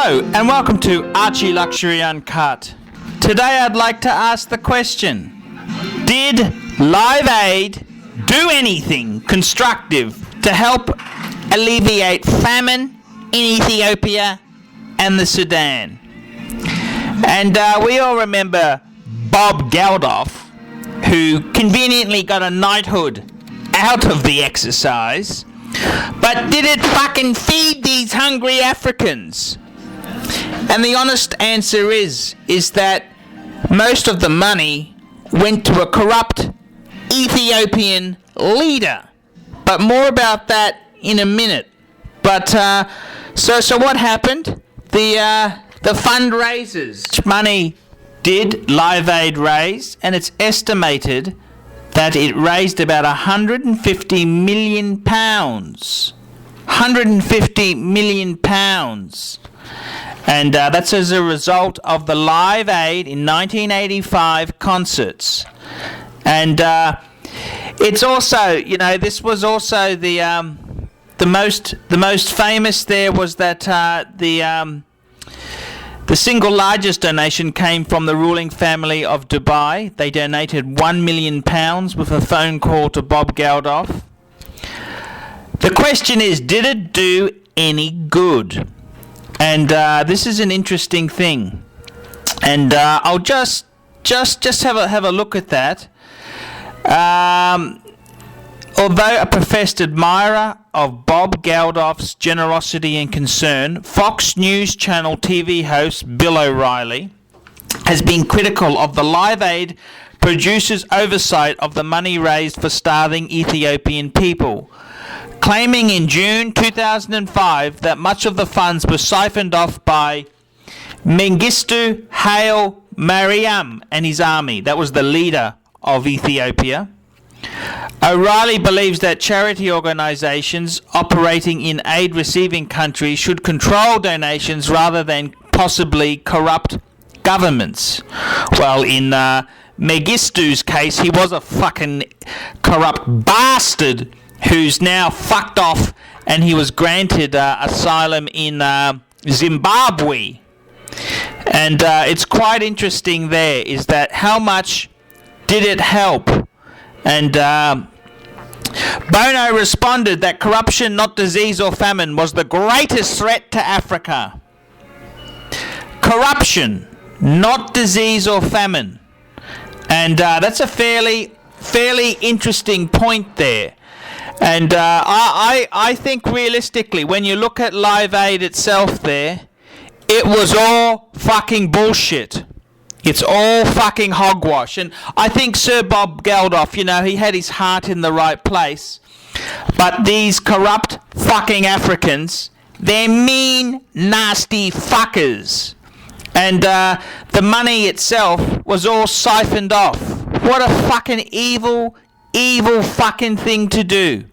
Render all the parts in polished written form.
Hello and welcome to Archie Luxury Uncut. Today I'd like to ask the question, did Live Aid do anything constructive to help alleviate famine in Ethiopia and the Sudan? And we all remember Bob Geldof, who conveniently got a knighthood out of the exercise. But did it fucking feed these hungry Africans? And the honest answer is that most of the money went to a corrupt Ethiopian leader. But more about that in a minute. But so what happened? The fundraisers. How much money did Live Aid raise? And it's estimated that it raised about 150 million pounds. 150 million pounds. And that's as a result of the Live Aid in 1985 concerts. And it's also, this was also the most famous there was that the single largest donation came from the ruling family of Dubai. They donated £1 million with a phone call to Bob Geldof. The question is, did it do any good? And this is an interesting thing. And I'll just have a look at that. Although a professed admirer of Bob Geldof's generosity and concern, Fox News Channel TV host Bill O'Reilly has been critical of the Live Aid producers' oversight of the money raised for starving Ethiopian people, claiming in June 2005 that much of the funds were siphoned off by Mengistu Haile Mariam and his army. That was the leader of Ethiopia. O'Reilly believes that charity organisations operating in aid-receiving countries should control donations rather than possibly corrupt governments. Well, in Mengistu's case, he was a fucking corrupt bastard who's now fucked off, and he was granted asylum in Zimbabwe. And it's quite interesting there, is that how much did it help? And Bono responded that corruption, not disease or famine, was the greatest threat to Africa. Corruption, not disease or famine. And that's a fairly interesting point there. And I think realistically, when you look at Live Aid itself there, it was all fucking bullshit. It's all fucking hogwash. And I think Sir Bob Geldof, he had his heart in the right place. But these corrupt fucking Africans, they're mean, nasty fuckers. And the money itself was all siphoned off. What a fucking evil fucking thing to do.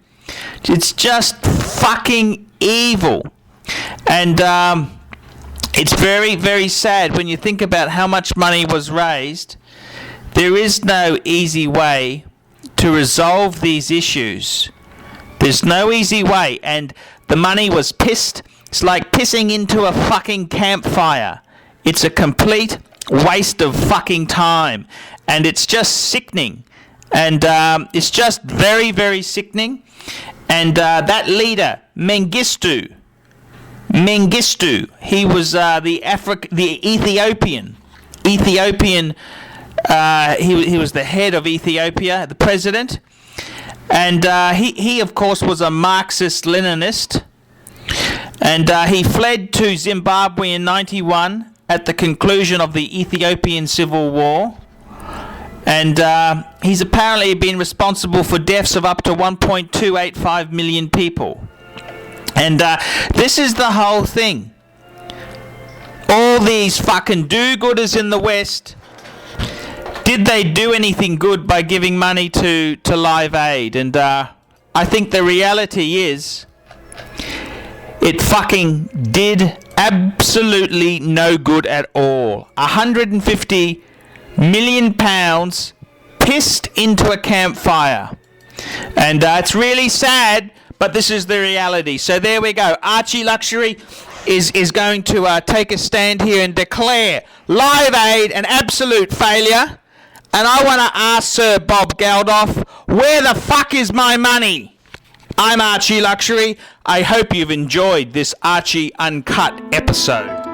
It's just fucking evil. And it's very, very sad when you think about how much money was raised. There is no easy way to resolve these issues. There's no easy way. And the money was pissed. It's like pissing into a fucking campfire. It's a complete waste of fucking time. And it's just sickening. And it's just very, very sickening. And that leader, Mengistu, he was the Ethiopian. He was the head of Ethiopia, the president, and he of course was a Marxist-Leninist, and he fled to Zimbabwe in '91 at the conclusion of the Ethiopian Civil War, and he's apparently been responsible for deaths of up to 1.285 million people. And this is the whole thing. All these fucking do-gooders in the West, did they do anything good by giving money to Live Aid? And I think the reality is, it fucking did absolutely no good at all. 150 million pounds pissed into a campfire. And it's really sad, but this is the reality. So there we go. Archie Luxury is going to take a stand here and declare Live Aid an absolute failure. And I want to ask Sir Bob Geldof, where the fuck is my money? I'm Archie Luxury. I hope you've enjoyed this Archie Uncut episode.